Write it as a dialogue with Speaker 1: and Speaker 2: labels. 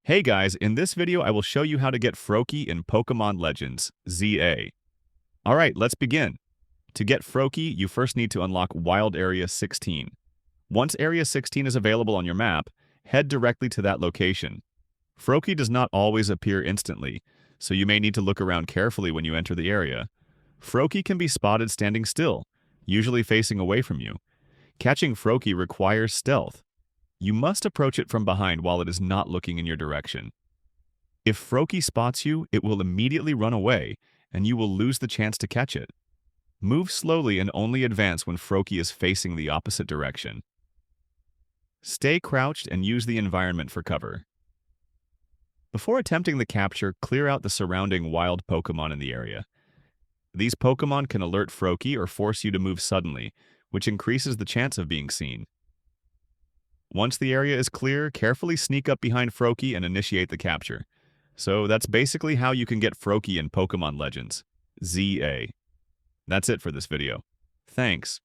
Speaker 1: Hey guys, in this video I will show you how to get Froakie in Pokémon Legends ZA. Alright, let's begin. To get Froakie, you first need to unlock Wild Area 16. Once Area 16 is available on your map, head directly to that location. Froakie does not always appear instantly, so you may need to look around carefully when you enter the area. Froakie can be spotted standing still, usually facing away from you. Catching Froakie requires stealth. You must approach it from behind while it is not looking in your direction. If Froakie spots you, it will immediately run away, and you will lose the chance to catch it. Move slowly and only advance when Froakie is facing the opposite direction. Stay crouched and use the environment for cover. Before attempting the capture, clear out the surrounding wild Pokémon in the area. These Pokémon can alert Froakie or force you to move suddenly, which increases the chance of being seen. Once the area is clear, carefully sneak up behind Froakie and initiate the capture. So that's basically how you can get Froakie in Pokémon Legends ZA. That's it for this video. Thanks.